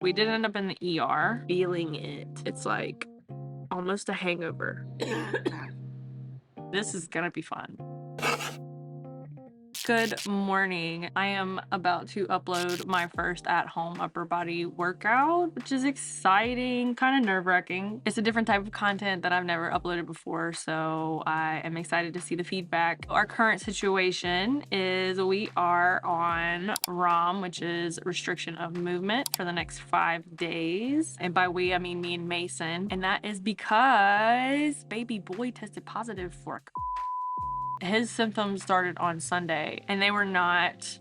We did end up in the ER feeling it. It's like almost a hangover. This is gonna be fun. Good morning. I am about to upload my first at-home upper body workout, which is exciting, kind of nerve-wracking. It's a different type of content that I've never uploaded before, so I am excited to see the feedback. Our current situation is we are on ROM, which is restriction of movement, for the next 5 days. And by we, I mean me and Mason. And that is because baby boy tested positive for his symptoms started on Sunday, and they were not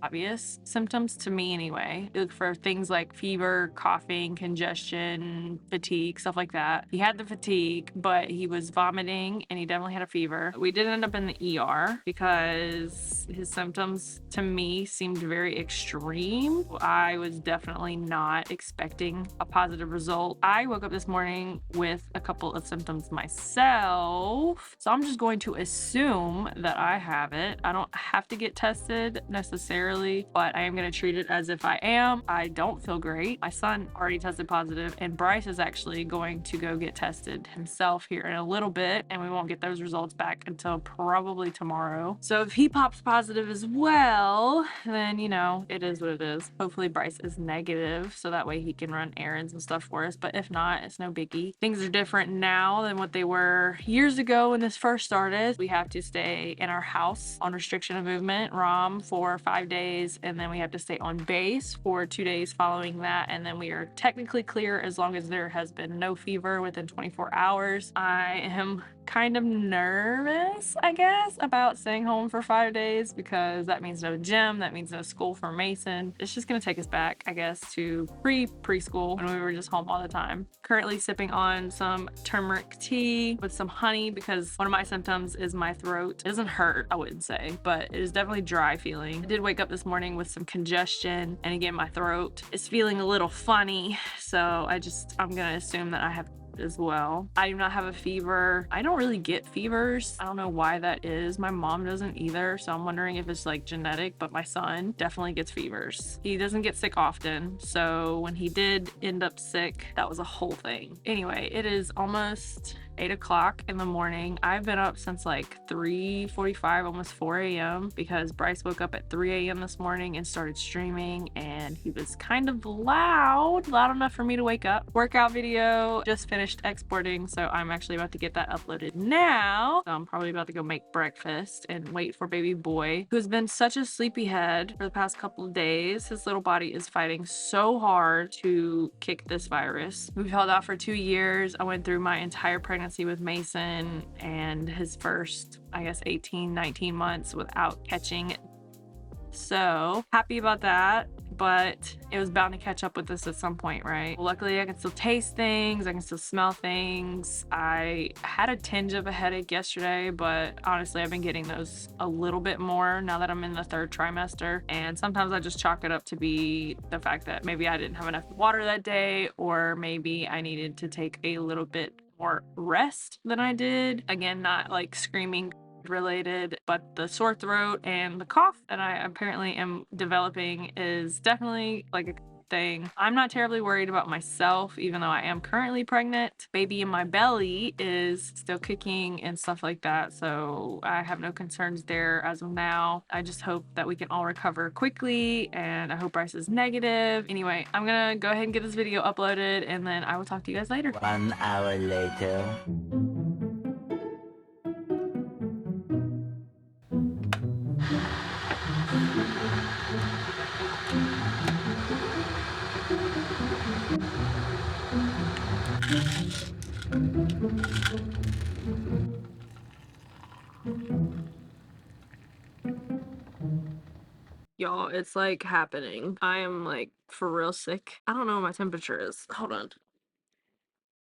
obvious symptoms to me anyway. You look for things like fever, coughing, congestion, fatigue, stuff like that. He had the fatigue, but he was vomiting and he definitely had a fever. We did end up in the ER because his symptoms to me seemed very extreme. I was definitely not expecting a positive result. I woke up this morning with a couple of symptoms myself, so I'm just going to assume that I have it. I don't have to get tested necessarily, but I am going to treat it as if I am. I don't feel great. My son already tested positive, and Bryce is actually going to go get tested himself here in a little bit, and we won't get those results back until probably tomorrow. So if he pops positive as well, then you know, it is what it is. Hopefully Bryce is negative so that way he can run errands and stuff for us, but if not, it's no biggie. Things are different now than what they were years ago when this first started. We have to stay in our house on restriction of movement, ROM, for 5 days, and then we have to stay on base for 2 days following that, and then we are technically clear as long as there has been no fever within 24 hours. I am kind of nervous, I guess, about staying home for 5 days because that means no gym, that means no school for Mason. It's just gonna take us back, I guess, to preschool when we were just home all the time. Currently sipping on some turmeric tea with some honey because one of my symptoms is my throat. It doesn't hurt, I wouldn't say, but it is definitely dry feeling. I did wake up this morning with some congestion, and again, my throat is feeling a little funny, so I'm gonna assume that I have as well. I do not have a fever. I don't really get fevers. I don't know why that is. My mom doesn't either, so I'm wondering if it's like genetic, but my son definitely gets fevers. He doesn't get sick often, so when he did end up sick, that was a whole thing. Anyway, it is almost 8 o'clock in the morning. I've been up since like 3:45, almost 4 a.m. because Bryce woke up at 3 a.m. this morning and started streaming, and he was kind of loud enough for me to wake up. Workout video just finished exporting, so I'm actually about to get that uploaded now. So I'm probably about to go make breakfast and wait for baby boy, who's been such a sleepyhead for the past couple of days. His little body is fighting so hard to kick this virus. We've held out for 2 years. I went through my entire pregnancy with Mason and his first, I guess, 18, 19 months without catching it. So happy about that, but it was bound to catch up with us at some point, right? Well, luckily I can still taste things, I can still smell things. I had a tinge of a headache yesterday, but honestly I've been getting those a little bit more now that I'm in the 3rd trimester, and sometimes I just chalk it up to be the fact that maybe I didn't have enough water that day, or maybe I needed to take a little bit more rest than I did. Again, not like screaming related, but the sore throat and the cough that I apparently am developing is definitely like a thing. I'm not terribly worried about myself, even though I am currently pregnant. Baby in my belly is still kicking and stuff like that, so I have no concerns there as of now. I just hope that we can all recover quickly, and I hope Bryce is negative. Anyway, I'm gonna go ahead and get this video uploaded, and then I will talk to you guys later. 1 hour later. Y'all, it's like happening. I am like for real sick. I don't know what my temperature is. Hold on.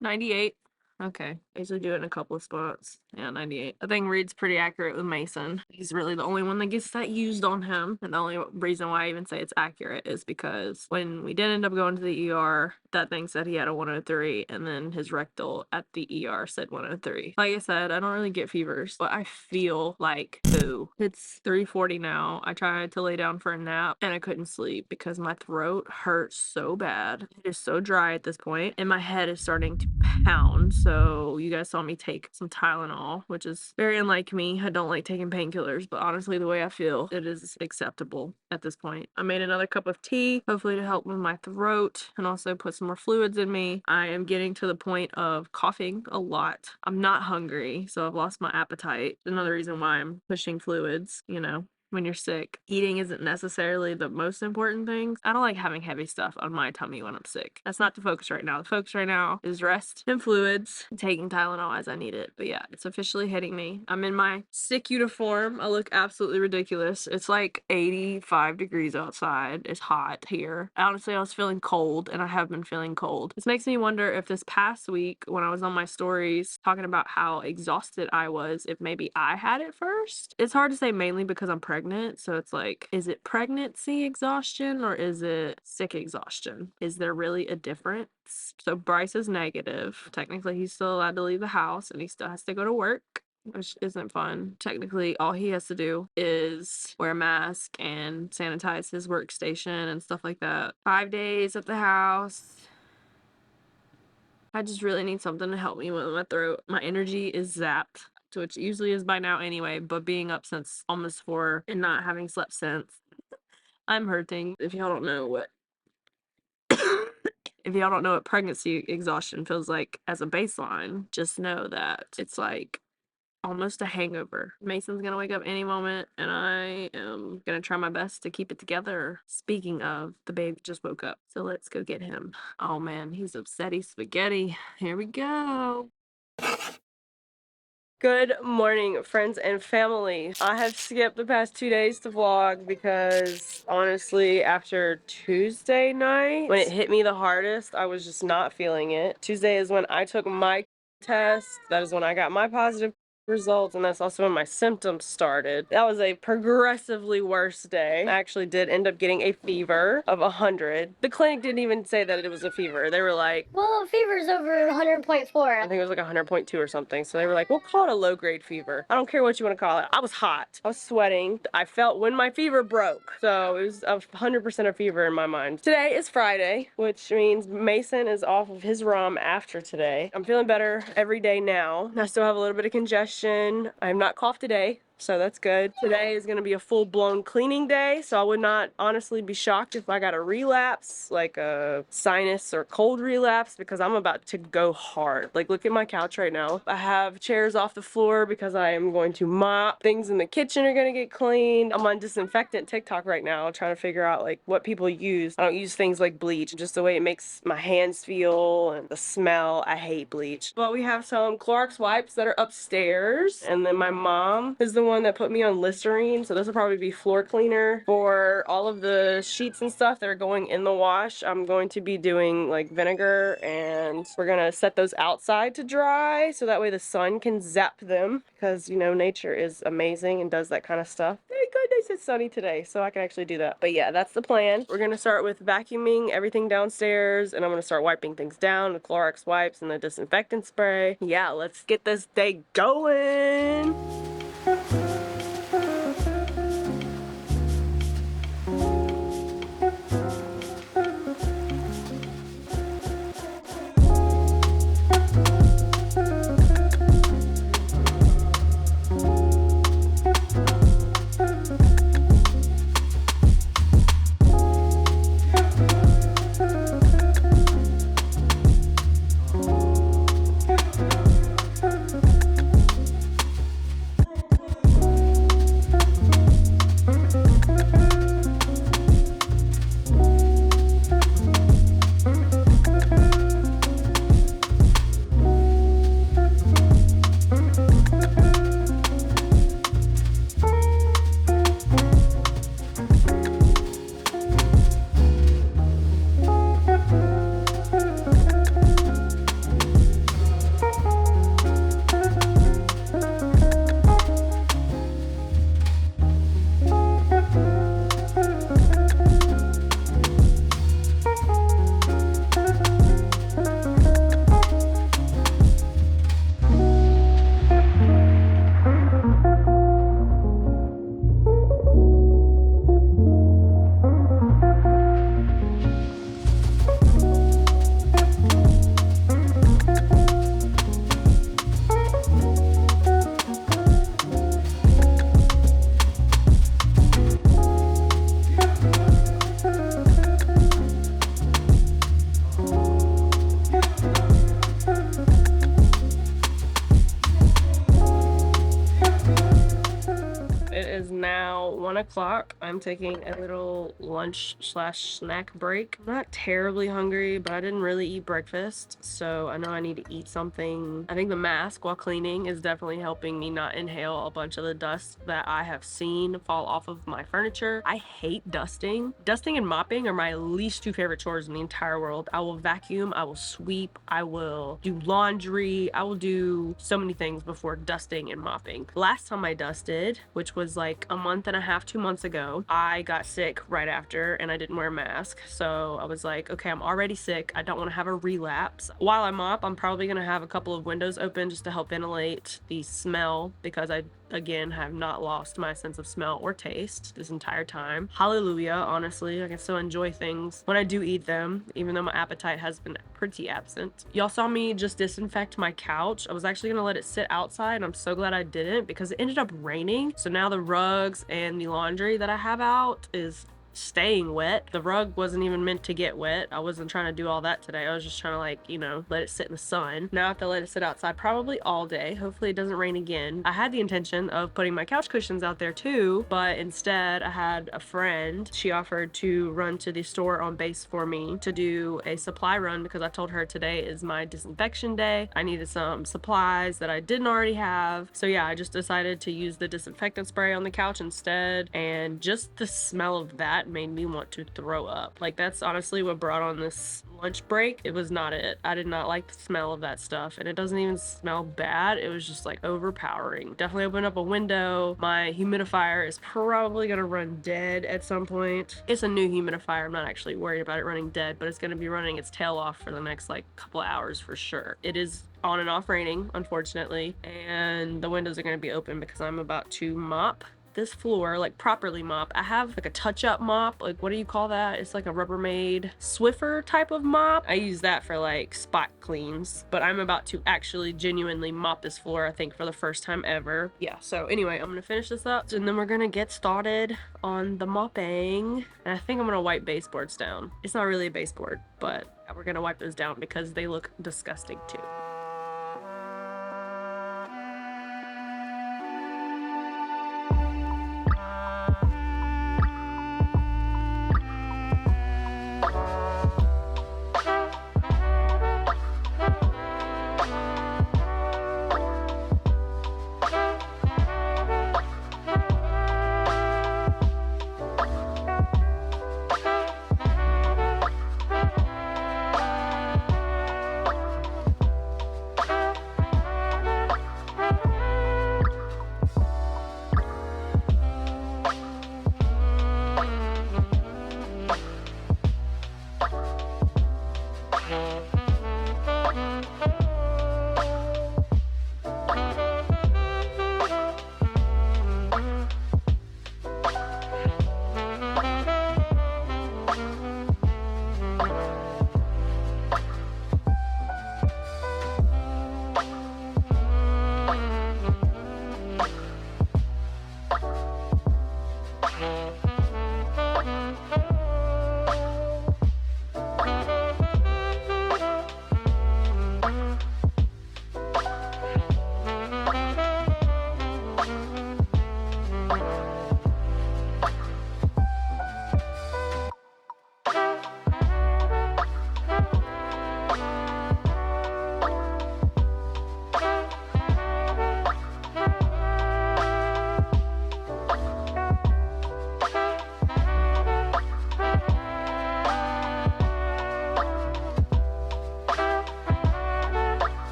98. Okay. I usually do it in a couple of spots. Yeah, 98. I think Reed's pretty accurate with Mason. He's really the only one that gets that used on him. And the only reason why I even say it's accurate is because when we did end up going to the ER, that thing said he had a 103, and then his rectal at the ER said 103. Like I said, I don't really get fevers, but I feel like poo. It's 3:40 now. I tried to lay down for a nap and I couldn't sleep because my throat hurts so bad. It is so dry at this point, and my head is starting to pound. So you guys saw me take some Tylenol, which is very unlike me. I don't like taking painkillers, but honestly, the way I feel, it is acceptable at this point. I made another cup of tea, hopefully to help with my throat and also put some more fluids in me. I am getting to the point of coughing a lot. I'm not hungry, so I've lost my appetite. Another reason why I'm pushing fluids, you know. When you're sick, eating isn't necessarily the most important thing. I don't like having heavy stuff on my tummy when I'm sick. That's not the focus right now. The focus right now is rest and fluids, and taking Tylenol as I need it. But yeah, it's officially hitting me. I'm in my sick uniform. I look absolutely ridiculous. It's like 85 degrees outside. It's hot here. Honestly, I was feeling cold, and I have been feeling cold. This makes me wonder if this past week, when I was on my stories talking about how exhausted I was, if maybe I had it first. It's hard to say, mainly because I'm pregnant. So it's like, is it pregnancy exhaustion or is it sick exhaustion? Is there really a difference? So Bryce is negative. Technically, he's still allowed to leave the house and he still has to go to work, which isn't fun. Technically, all he has to do is wear a mask and sanitize his workstation and stuff like that. 5 days at the house. I just really need something to help me with my throat. My energy is zapped, which usually is by now anyway, but being up since almost 4 and not having slept since, I'm hurting. If y'all don't know what if y'all don't know what pregnancy exhaustion feels like as a baseline, just know that it's like almost a hangover. Mason's gonna wake up any moment, and I am gonna try my best to keep it together. Speaking of, the baby just woke up, so let's go get him. Oh man, he's upsetty spaghetti. Here we go. Good morning, friends and family. I have skipped the past 2 days to vlog because honestly, after Tuesday night, when it hit me the hardest, I was just not feeling it. Tuesday is when I took my test. That is when I got my positive results, and that's also when my symptoms started. That was a progressively worse day. I actually did end up getting a fever of 100. The clinic didn't even say that it was a fever. They were like, well, fever's over 100.4. I think it was like 100.2 or something. So they were like, we'll call it a low-grade fever. I don't care what you want to call it. I was hot. I was sweating. I felt when my fever broke. So it was 100% a fever in my mind. Today is Friday, which means Mason is off of his ROM after today. I'm feeling better every day now. I still have a little bit of congestion. I have not coughed today, so that's good. Today is going to be a full-blown cleaning day, so I would not honestly be shocked if I got a relapse, like a sinus or cold relapse, because I'm about to go hard. Like, look at my couch right now. I have chairs off the floor because I am going to mop. Things in the kitchen are going to get cleaned. I'm on disinfectant TikTok right now, trying to figure out like what people use. I don't use things like bleach, just the way it makes my hands feel and the smell. I hate bleach. But we have some Clorox wipes that are upstairs, and then my mom is the one that put me on Listerine, so this will probably be floor cleaner. For all of the sheets and stuff that are going in the wash, I'm going to be doing like vinegar, and we're gonna set those outside to dry so that way the sun can zap them, because you know, nature is amazing and does that kind of stuff. Thank goodness it's sunny today so I can actually do that. But yeah, that's the plan. We're gonna start with vacuuming everything downstairs, and I'm gonna start wiping things down with Clorox wipes and the disinfectant spray. Yeah, let's get this day going. o'clock. I'm taking a little lunch slash snack break. I'm not terribly hungry, but I didn't really eat breakfast, so I know I need to eat something. I think the mask while cleaning is definitely helping me not inhale a bunch of the dust that I have seen fall off of my furniture. I hate dusting. Dusting and mopping are my least two favorite chores in the entire world. I will vacuum, I will sweep, I will do laundry, I will do so many things before dusting and mopping. Last time I dusted, which was like a month and a half, 2 months ago, I got sick right after and I didn't wear a mask. So I was like, okay, I'm already sick. I don't want to have a relapse. While I mop, I'm probably going to have a couple of windows open just to help ventilate the smell, because I again have not lost my sense of smell or taste this entire time. Hallelujah, honestly. I can still enjoy things when I do eat them, even though my appetite has been pretty absent. Y'all saw me just disinfect my couch. I was actually gonna let it sit outside, and I'm so glad I didn't, because it ended up raining. So now the rugs and the laundry that I have out is staying wet. The rug wasn't even meant to get wet. I wasn't trying to do all that today. I was just trying to, like, you know, let it sit in the sun. Now I have to let it sit outside probably all day. Hopefully it doesn't rain again. I had the intention of putting my couch cushions out there too, but instead I had a friend. She offered to run to the store on base for me to do a supply run, because I told her today is my disinfection day. I needed some supplies that I didn't already have. So yeah, I just decided to use the disinfectant spray on the couch instead, and just the smell of that made me want to throw up. Like, that's honestly what brought on this lunch break. It was not it. I did not like the smell of that stuff, and it doesn't even smell bad. It was just like overpowering. Definitely opened up a window. My humidifier is probably gonna run dead at some point. It's a new humidifier. I'm not actually worried about it running dead, but it's gonna be running its tail off for the next like couple of hours for sure. It is on and off raining, unfortunately, and the windows are going to be open because I'm about to mop this floor, like properly mop. I have like a touch-up mop, like, what do you call that? It's like a Rubbermaid Swiffer type of mop. I use that for like spot cleans, but I'm about to actually genuinely mop this floor, I think, for the first time ever. Yeah, so anyway, I'm gonna finish this up and then we're gonna get started on the mopping, and I think I'm gonna wipe baseboards down. It's not really a baseboard, but we're gonna wipe those down because they look disgusting too.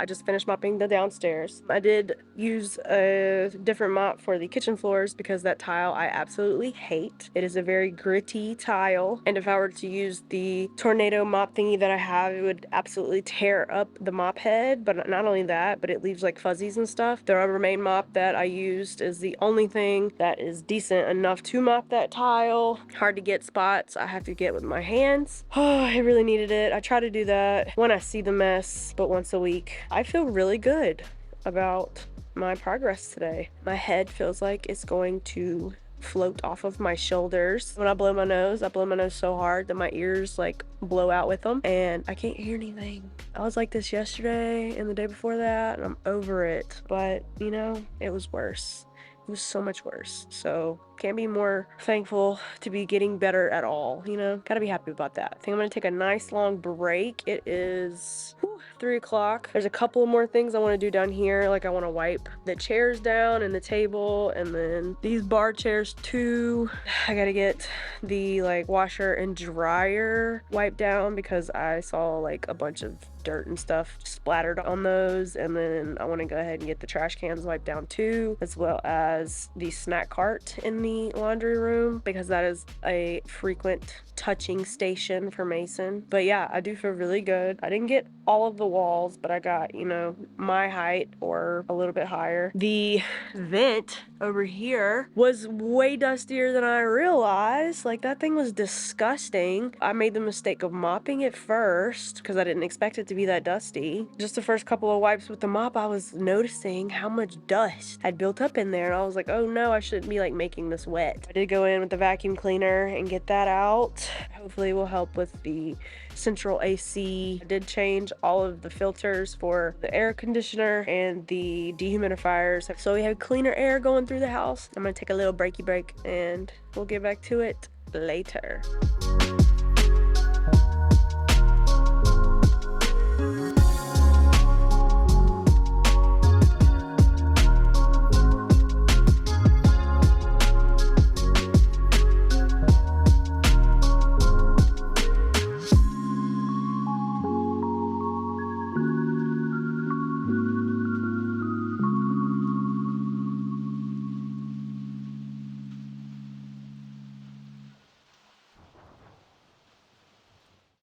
I just finished mopping the downstairs. I did use a different mop for the kitchen floors because that tile I absolutely hate. It is a very gritty tile, and if I were to use the tornado mop thingy that I have, it would absolutely tear up the mop head. But not only that, but it leaves like fuzzies and stuff. The Rubbermaid mop that I used is the only thing that is decent enough to mop that tile. Hard to get spots I have to get with my hands. Oh, I really needed it. I try to do that when I see the mess, but once a week. I feel really good about my progress today. My head feels like it's going to float off of my shoulders. When I blow my nose so hard that my ears like blow out with them and I can't hear anything. I was like this yesterday and the day before that, and I'm over it. But, you know, it was worse. It was so much worse. So can't be more thankful to be getting better at all, you know? Gotta be happy about that. I think I'm gonna take a nice long break. It is 3 o'clock. There's a couple more things I want to do down here. Like I want to wipe the chairs down and the table and then these bar chairs too. I gotta get the like washer and dryer wiped down because I saw like a bunch of dirt and stuff splattered on those, and then I want to go ahead and get the trash cans wiped down too, as well as the snack cart in the laundry room because that is a frequent touching station for Mason. But yeah, I do feel really good. I didn't get all of the walls, but I got, you know, my height or a little bit higher. The vent over here was way dustier than I realized. Like that thing was disgusting. I made the mistake of mopping it first because I didn't expect it to be that dusty. Just the first couple of wipes with the mop, I was noticing how much dust had built up in there, and I was like, oh no, I shouldn't be like making this wet. I did go in with the vacuum cleaner and get that out. Hopefully it will help with the central AC. I did change all of the filters for the air conditioner and the dehumidifiers, so we have cleaner air going through the house. I'm gonna take a little breaky break and we'll get back to it later.